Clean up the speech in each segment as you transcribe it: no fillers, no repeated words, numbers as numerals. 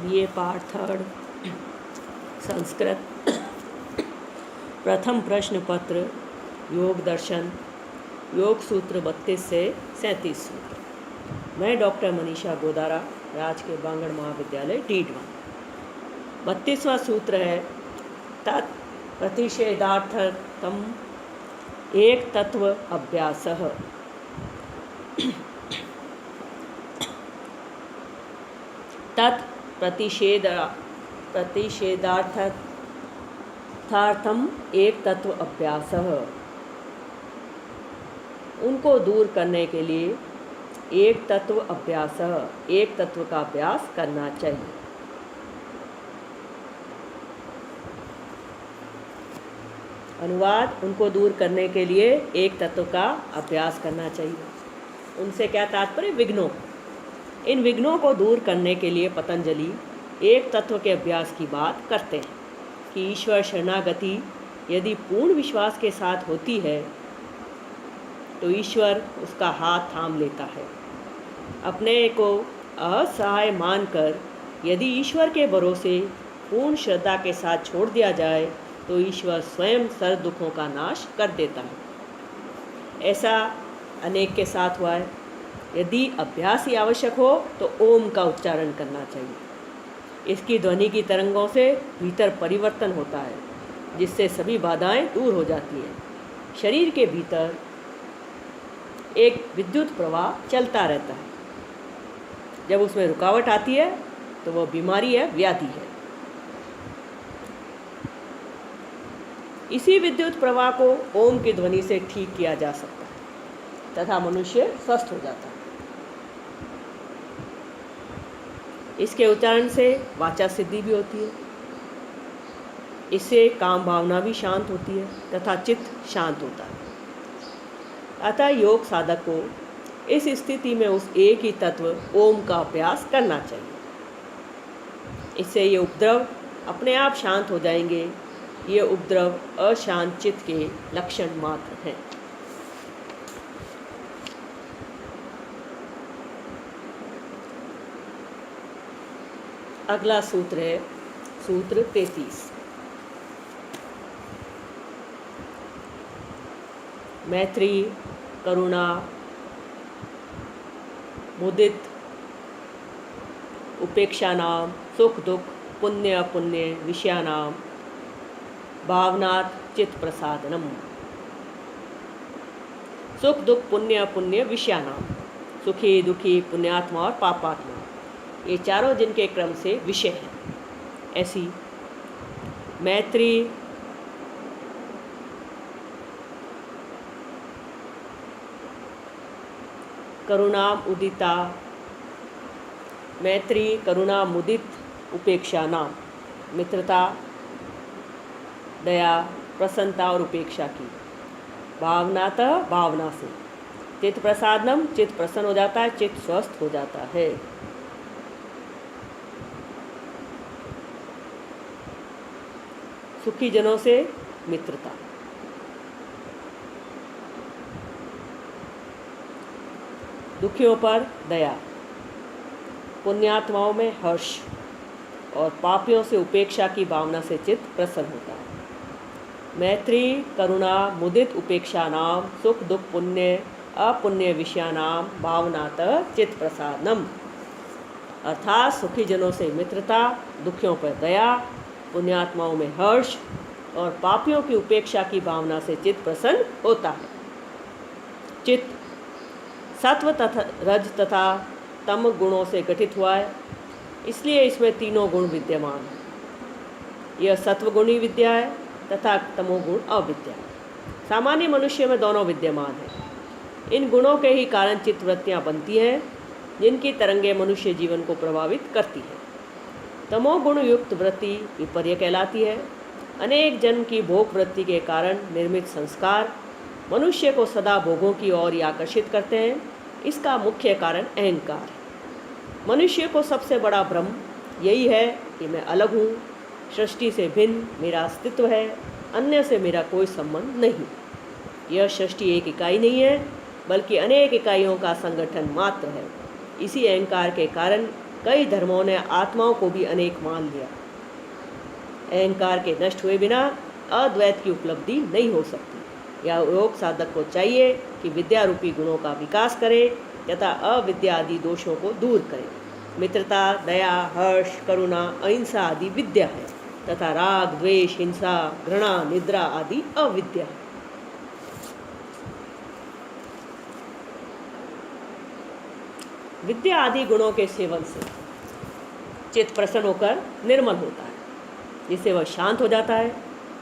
BA part third Sanskrit प्रथम प्रश्न पत्र योग दर्शन योग सूत्र 32 से 37 सूत्र। मैं डॉक्टर मनीषा गोदारा, राज के बांगड़ महाविद्यालय डीडवा। 32वां सूत्र है तत् प्रतिषेधार्थकम एक तत्व अभ्यासः। तत् प्रतिषेधार्थम एक तत्व अभ्यासः। उनको दूर करने के लिए एक तत्व अभ्यासः, एक तत्व का अभ्यास करना चाहिए। अनुवाद: उनको दूर करने के लिए एक तत्व का अभ्यास करना चाहिए। उनसे क्या तात्पर्य? विघ्नों। इन विघ्नों को दूर करने के लिए पतंजलि एक तत्व के अभ्यास की बात करते हैं कि ईश्वर शरणागति यदि पूर्ण विश्वास के साथ होती है तो ईश्वर उसका हाथ थाम लेता है। अपने को असहाय मानकर यदि ईश्वर के भरोसे पूर्ण श्रद्धा के साथ छोड़ दिया जाए तो ईश्वर स्वयं सर्व दुखों का नाश कर देता है। ऐसा अनेक के साथ हुआ है। यदि अभ्यास ही आवश्यक हो तो ओम का उच्चारण करना चाहिए। इसकी ध्वनि की तरंगों से भीतर परिवर्तन होता है, जिससे सभी बाधाएं दूर हो जाती हैं। शरीर के भीतर एक विद्युत प्रवाह चलता रहता है। जब उसमें रुकावट आती है तो वह बीमारी है, व्याधि है। इसी विद्युत प्रवाह को ओम की ध्वनि से ठीक किया जा सकता है तथा मनुष्य स्वस्थ हो जाता है। इसके उच्चारण से वाचा सिद्धि भी होती है। इससे काम भावना भी शांत होती है तथा चित्त शांत होता है। अतः योग साधक को इस स्थिति में उस एक ही तत्व ओम का अभ्यास करना चाहिए। इससे ये उपद्रव अपने आप शांत हो जाएंगे। ये उपद्रव अशांत चित्त के लक्षण मात्र हैं। अगला सूत्र है सूत्र 33। मैत्री, करुणा, मुदित, उपेक्षा नाम, सुख दुख, पुण्य अपुण्य विषयानाम भावनात् चित्त प्रसादनम। सुख दुख पुण्य अपुण्य विषयानाम, सुखी दुखी पुण्यात्मा और पापात्मा, ये चारों जिनके क्रम से विषय हैं। ऐसी मैत्री, करुणा, उदिता, मैत्री, करुणा, मुदित, उपेक्षा नाम, मित्रता, दया, प्रसन्नता और उपेक्षा की भावनातः, भावना से चित्त प्रसादनम, चित्त प्रसन्न हो जाता है, चित्त स्वस्थ हो जाता है। सुखी जनों से मित्रता, दुखियों पर दया, पुण्यात्माओं में हर्ष और पापियों से उपेक्षा की भावना से चित्त प्रसन्न होता है। मैत्री, करुणा, मुदित, उपेक्षा नाम, सुख दुख पुण्य अपुण्य विषयानाम भावनातः चित्त प्रसादनम, अर्थात सुखी जनों से मित्रता, दुखियों पर दया, पुण्यात्माओं में हर्ष और पापियों की उपेक्षा की भावना से चित्त प्रसन्न होता है। चित्त सत्व तथा रज तथा तम गुणों से गठित हुआ है, इसलिए इसमें तीनों गुण विद्यमान हैं। यह सत्वगुणी विद्या है तथा तमोगुण अविद्या। सामान्य मनुष्य में दोनों विद्यमान हैं। इन गुणों के ही कारण चित्तवृत्तियाँ बनती हैं, जिनकी तरंगें मनुष्य जीवन को प्रभावित करती हैं। तमोगुण युक्त वृत्ति विपर्य कहलाती है। अनेक जन्म की भोग वृत्ति के कारण निर्मित संस्कार मनुष्य को सदा भोगों की ओर ही आकर्षित करते हैं। इसका मुख्य कारण अहंकार है। मनुष्य को सबसे बड़ा भ्रम यही है कि मैं अलग हूँ, सृष्टि से भिन्न मेरा अस्तित्व है, अन्य से मेरा कोई संबंध नहीं। यह सृष्टि एक इकाई नहीं है, बल्कि अनेक इकाइयों का संगठन मात्र है। इसी अहंकार के कारण कई धर्मों ने आत्माओं को भी अनेक मान लिया। अहंकार के नष्ट हुए बिना अद्वैत की उपलब्धि नहीं हो सकती। यह योग साधक को चाहिए कि विद्या रूपी गुणों का विकास करे तथा अविद्या आदि दोषों को दूर करे। मित्रता, दया, हर्ष, करुणा, अहिंसा आदि विद्या है तथा राग, द्वेष, हिंसा, घृणा, निद्रा आदि अविद्या है। विद्या आदि गुणों के सेवन से चित्त प्रसन्न होकर निर्मल होता है, जिससे वह शांत हो जाता है।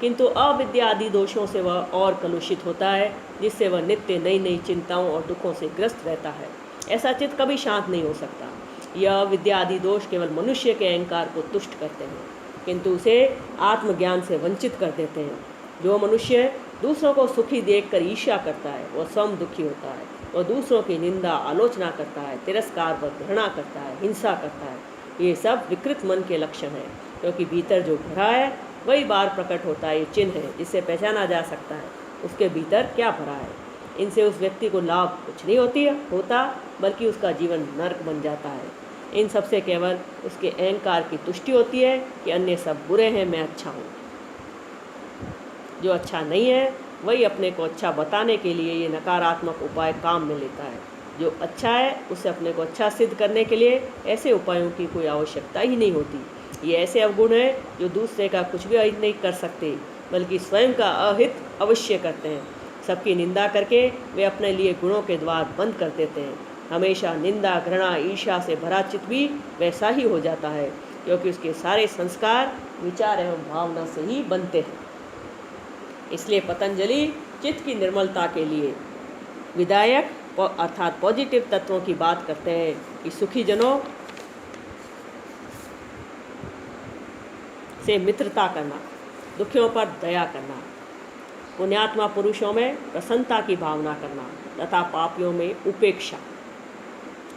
किंतु अविद्या आदि दोषों से वह और कलुषित होता है, जिससे वह नित्य नई नई चिंताओं और दुखों से ग्रस्त रहता है। ऐसा चित्त कभी शांत नहीं हो सकता। यह विद्या आदि दोष केवल मनुष्य के अहंकार को तुष्ट करते हैं, किंतु उसे आत्मज्ञान से वंचित कर देते हैं। जो मनुष्य दूसरों को सुखी देखकर ईर्ष्या करता है, वह स्वयं दुखी होता है। वह दूसरों की निंदा, आलोचना करता है, तिरस्कार व घृणा करता है, हिंसा करता है। ये सब विकृत मन के लक्षण हैं, क्योंकि भीतर जो भरा है वही बाहर प्रकट होता है। ये चिन्ह है जिससे पहचाना जा सकता है उसके भीतर क्या भरा है। इनसे उस व्यक्ति को लाभ कुछ नहीं होता, बल्कि उसका जीवन नरक बन जाता है। इन सबसे केवल उसके अहंकार की तुष्टि होती है कि अन्य सब बुरे हैं, मैं अच्छा हूँ। जो अच्छा नहीं है वही अपने को अच्छा बताने के लिए ये नकारात्मक उपाय काम में लेता है। जो अच्छा है उसे अपने को अच्छा सिद्ध करने के लिए ऐसे उपायों की कोई आवश्यकता ही नहीं होती। ये ऐसे अवगुण हैं जो दूसरे का कुछ भी अहित नहीं कर सकते, बल्कि स्वयं का अहित अवश्य करते हैं। सबकी निंदा करके वे अपने लिए गुणों के द्वार बंद कर देते हैं। हमेशा निंदा, घृणा, ईर्ष्या से भरा चित्त भी वैसा ही हो जाता है, क्योंकि उसके सारे संस्कार विचार एवं भावना से ही बनते हैं। इसलिए पतंजलि चित्त की निर्मलता के लिए विधायक अर्थात पॉजिटिव तत्वों की बात करते हैं कि सुखी जनों से मित्रता करना, दुखियों पर दया करना, पुण्यात्मा पुरुषों में प्रसन्नता की भावना करना तथा पापियों में उपेक्षा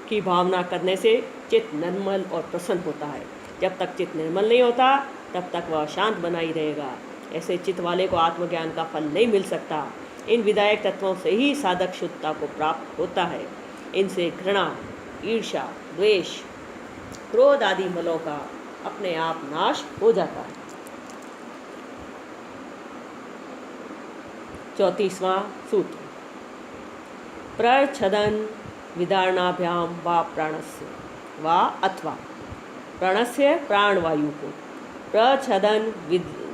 की भावना करने से चित्त निर्मल और प्रसन्न होता है। जब तक चित्त निर्मल नहीं होता तब तक वह शांत बना ही रहेगा। ऐसे चित्त वाले को आत्मज्ञान का फल नहीं मिल सकता। इन विधायक तत्वों से ही साधक शुद्धता को प्राप्त होता है। इनसे घृणा, ईर्ष्या, द्वेष, क्रोध आदि मलों का अपने आप नाश हो जाता है। 34वां सूत्र, प्रच्छदन विधारणाभ्याम वा प्राणस्य वा अथवा प्राणस्य प्राणवायु को प्रच्छदन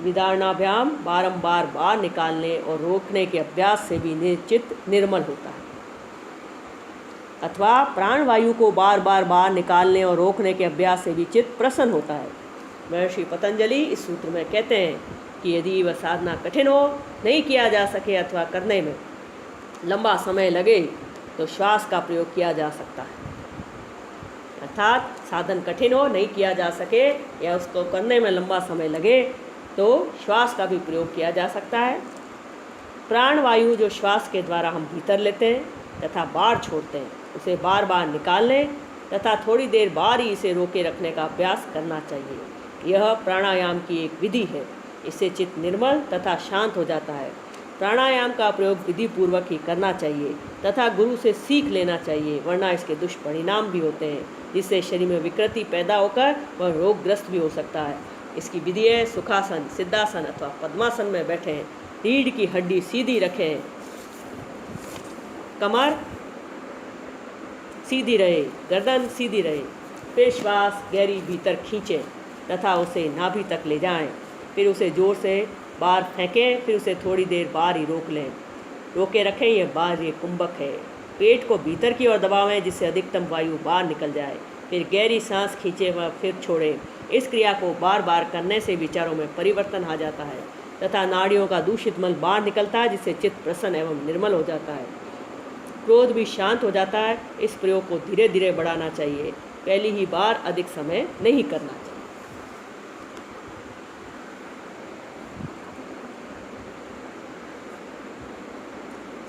विधारणाभ्याम बारंबार बाहर निकालने और रोकने के अभ्यास से भी चित्त निर्मल होता है। अथवा प्राणवायु को बार बार बाहर निकालने और रोकने के अभ्यास से भी चित्त प्रसन्न होता है। महर्षि पतंजलि इस सूत्र में कहते हैं कि यदि वह साधना कठिन हो, नहीं किया जा सके अथवा करने में लंबा समय लगे तो श्वास का प्रयोग किया जा सकता है। अर्थात साधन कठिन हो, नहीं किया जा सके या उसको करने में लंबा समय लगे तो श्वास का भी प्रयोग किया जा सकता है। प्राणवायु जो श्वास के द्वारा हम भीतर लेते हैं तथा बाहर छोड़ते हैं, उसे बार बार निकालने तथा थोड़ी देर बाहर ही इसे रोके रखने का अभ्यास करना चाहिए। यह प्राणायाम की एक विधि है। इससे चित्त निर्मल तथा शांत हो जाता है। प्राणायाम का प्रयोग विधि पूर्वक ही करना चाहिए तथा गुरु से सीख लेना चाहिए, वरना इसके दुष्परिणाम भी होते हैं, जिससे शरीर में विकृति पैदा होकर वह रोगग्रस्त भी हो सकता है। इसकी विधि है सुखासन, सिद्धासन अथवा पद्मासन में बैठें, रीढ़ की हड्डी सीधी रखें, कमर सीधी रहे, गर्दन सीधी रहे, फिर श्वास गहरी भीतर खींचें तथा उसे नाभि तक ले जाएं, फिर उसे जोर से बाहर फेंकें, फिर उसे थोड़ी देर बाहर ही रोक लें, रोके रखें। यह बाहर ये कुंभक है। पेट को भीतर की ओर दबावें जिससे अधिकतम वायु बाहर निकल जाए, फिर गहरी सांस खींचें व फिर छोड़ें। इस क्रिया को बार बार करने से विचारों में परिवर्तन आ जाता है तथा नाड़ियों का दूषित मल बाहर निकलता है, जिससे चित्त प्रसन्न एवं निर्मल हो जाता है। क्रोध भी शांत हो जाता है। इस प्रयोग को धीरे धीरे बढ़ाना चाहिए, पहली ही बार अधिक समय नहीं करना चाहिए।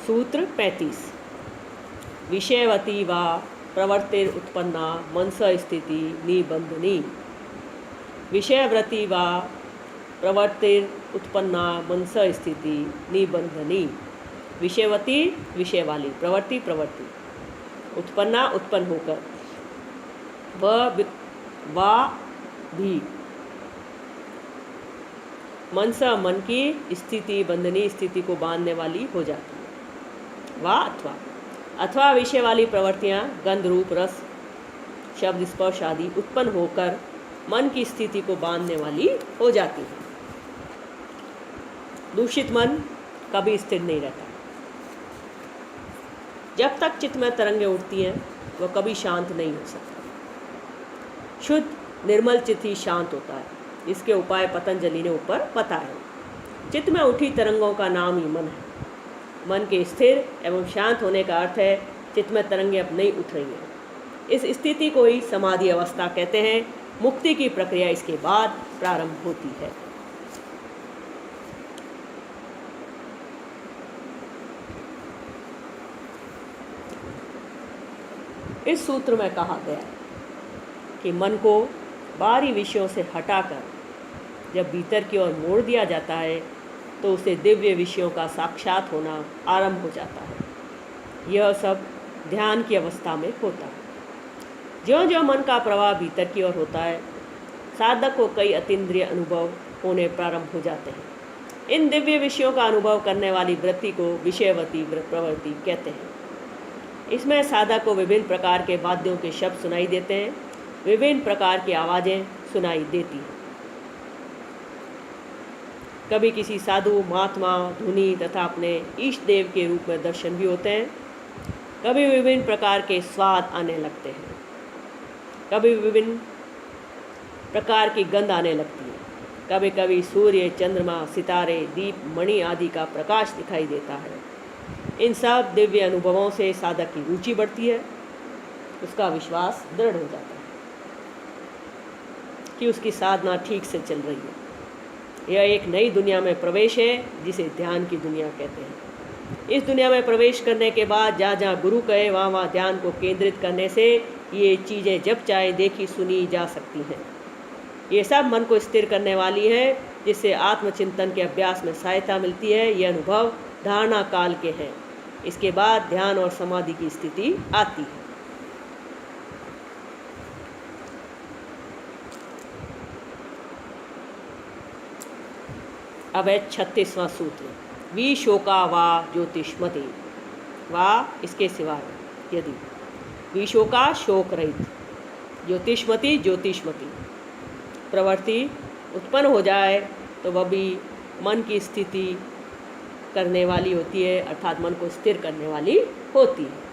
सूत्र 35, विषयवती वा प्रवृत्तिर उत्पन्ना मनस स्थिति निबंधनी। विषयवृत्ति वा प्रवृत्तिर उत्पन्ना मनस स्थिति निबंधनी। विषयवती विषय वाली, प्रवृत्ति उत्पन्ना उत्पन्न होकर, वह वा भी मनसा मन की स्थिति बंधनी स्थिति को बांधने वाली हो जाती है। वा अथवा विषय वाली प्रवृत्तियाँ गंध रूप रस शब्द स्पर्श आदि उत्पन्न होकर मन की स्थिति को बांधने वाली हो जाती है। दूषित मन कभी स्थिर नहीं रहता। जब तक चित्त में तरंगें उठती हैं वह कभी शांत नहीं हो सकता। शुद्ध निर्मल चित्त ही शांत होता है। इसके उपाय पतंजलि ने ऊपर बताए। चित्त में उठी तरंगों का नाम ही मन है। मन के स्थिर एवं शांत होने का अर्थ है चित्त में तरंगें अब नहीं उठ रही हैं। इस स्थिति को ही समाधि अवस्था कहते हैं। मुक्ति की प्रक्रिया इसके बाद प्रारंभ होती है। इस सूत्र में कहा गया है कि मन को बाहरी विषयों से हटाकर जब भीतर की ओर मोड़ दिया जाता है तो उसे दिव्य विषयों का साक्षात होना आरंभ हो जाता है। यह सब ध्यान की अवस्था में होता है। ज्यों-ज्यों मन का प्रवाह भीतर की ओर होता है साधक को कई अतीन्द्रिय अनुभव होने प्रारंभ हो जाते हैं। इन दिव्य विषयों का अनुभव करने वाली वृत्ति को विषयवती प्रवृत्ति कहते हैं। इसमें साधक को विभिन्न प्रकार के वाद्यों के शब्द सुनाई देते हैं, विभिन्न प्रकार की आवाज़ें सुनाई देती हैं। कभी किसी साधु महात्मा धुनी तथा अपने ईष्ट देव के रूप में दर्शन भी होते हैं। कभी विभिन्न प्रकार के स्वाद आने लगते हैं, कभी विभिन्न प्रकार की गंध आने लगती है। कभी कभी सूर्य चंद्रमा सितारे दीप मणि आदि का प्रकाश दिखाई देता है। इन सब दिव्य अनुभवों से साधक की रुचि बढ़ती है। उसका विश्वास दृढ़ हो जाता है कि उसकी साधना ठीक से चल रही है। यह एक नई दुनिया में प्रवेश है जिसे ध्यान की दुनिया कहते हैं। इस दुनिया में प्रवेश करने के बाद जहाँ जहाँ गुरु कहे वहाँ वहाँ ध्यान को केंद्रित करने से ये चीज़ें जब चाहे देखी सुनी जा सकती हैं। ये सब मन को स्थिर करने वाली है, जिससे आत्मचिंतन के अभ्यास में सहायता मिलती है। ये अनुभव धारणा काल के हैं। इसके बाद ध्यान और समाधि की स्थिति आती है। अब है 36वां सूत्र, विशोका वा ज्योतिष्मति। वा इसके सिवाय यदि विशोका शोक रहित, ज्योतिष्मति ज्योतिष्मति प्रवृत्ति उत्पन्न हो जाए तो वह भी मन की स्थिति करने वाली होती है, अर्थात मन को स्थिर करने वाली होती है।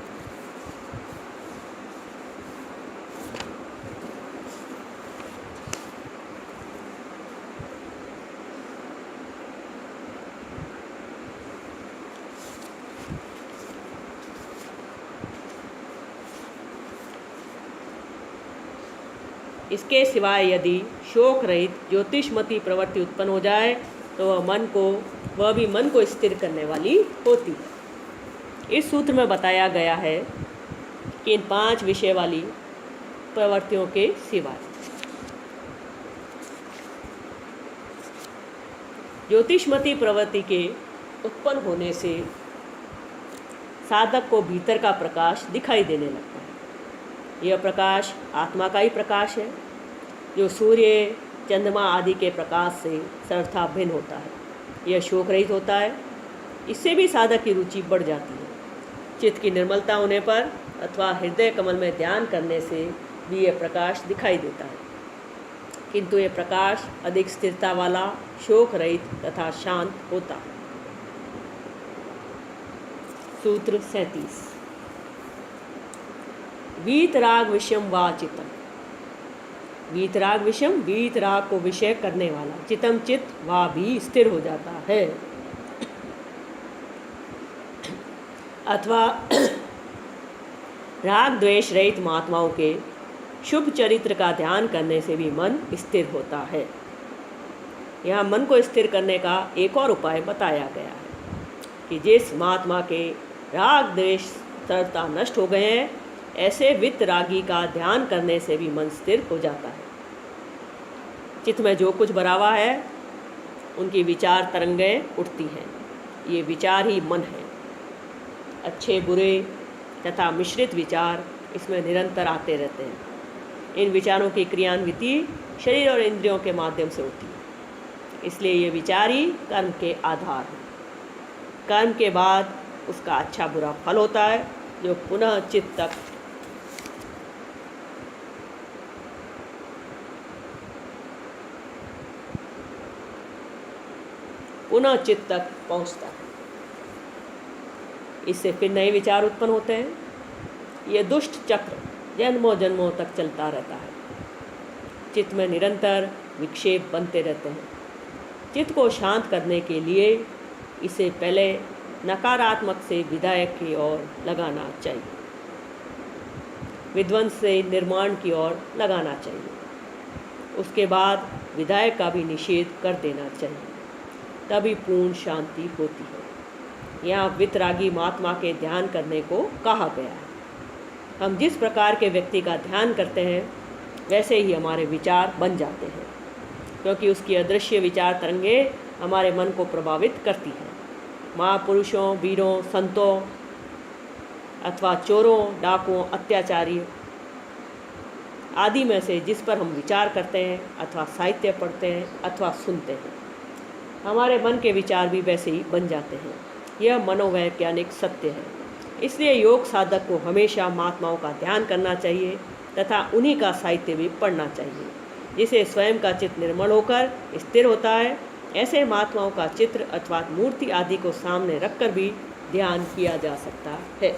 इसके सिवाय यदि शोक रहित ज्योतिष्मती प्रवृत्ति उत्पन्न हो जाए तो वह भी मन को स्थिर करने वाली होती है। इस सूत्र में बताया गया है कि इन 5 विषय वाली प्रवृत्तियों के सिवाय ज्योतिष्मती प्रवृत्ति के उत्पन्न होने से साधक को भीतर का प्रकाश दिखाई देने लगता है। यह प्रकाश आत्मा का ही प्रकाश है, जो सूर्य चंद्रमा आदि के प्रकाश से सर्वथा भिन्न होता है। यह शोक रहित होता है। इससे भी साधक की रुचि बढ़ जाती है। चित्त की निर्मलता होने पर अथवा हृदय कमल में ध्यान करने से भी यह प्रकाश दिखाई देता है, किंतु यह प्रकाश अधिक स्थिरता वाला, शोक रहित तथा शांत होता है। सूत्र 37, वीतराग विषयम वा चित्तम। वीतराग विषयम, वीतराग को विषय करने वाला, चित्तम चित्त वा भी स्थिर हो जाता है। अथवा राग द्वेष रहित महात्माओं के शुभ चरित्र का ध्यान करने से भी मन स्थिर होता है। यहाँ मन को स्थिर करने का एक और उपाय बताया गया है कि जिस महात्मा के राग द्वेष सर्वथा नष्ट हो गए हैं, ऐसे वितरागी का ध्यान करने से भी मन स्थिर हो जाता है। चित्त में जो कुछ भरा हुआ है उनकी विचार तरंगें उठती हैं। ये विचार ही मन है। अच्छे बुरे तथा मिश्रित विचार इसमें निरंतर आते रहते हैं। इन विचारों की क्रियान्विति शरीर और इंद्रियों के माध्यम से होती है। इसलिए ये विचार ही कर्म के आधार हैं। कर्म के बाद उसका अच्छा बुरा फल होता है, जो पुनः चित्त तक पहुंचता है। इससे फिर नए विचार उत्पन्न होते हैं। यह दुष्ट चक्र जन्मों जन्मों तक चलता रहता है। चित्त में निरंतर विक्षेप बनते रहते हैं। चित्त को शांत करने के लिए इसे पहले नकारात्मक से विधायक की ओर लगाना चाहिए, विध्वंस से निर्माण की ओर लगाना चाहिए। उसके बाद विधायक का भी निषेध कर देना चाहिए, तभी पूर्ण शांति होती है। यहाँ वितरागी महात्मा के ध्यान करने को कहा गया है। हम जिस प्रकार के व्यक्ति का ध्यान करते हैं वैसे ही हमारे विचार बन जाते हैं, क्योंकि उसकी अदृश्य विचार तरंगे हमारे मन को प्रभावित करती हैं। महापुरुषों, वीरों, संतों अथवा चोरों, डाकुओं, अत्याचारी आदि में से जिस पर हम विचार करते हैं अथवा साहित्य पढ़ते हैं अथवा सुनते हैं, हमारे मन के विचार भी वैसे ही बन जाते हैं। यह मनोवैज्ञानिक सत्य है। इसलिए योग साधक को हमेशा महात्माओं का ध्यान करना चाहिए तथा उन्हीं का साहित्य भी पढ़ना चाहिए, जिसे स्वयं का चित्त निर्मल होकर स्थिर होता है। ऐसे महात्माओं का चित्र अथवा मूर्ति आदि को सामने रखकर भी ध्यान किया जा सकता है।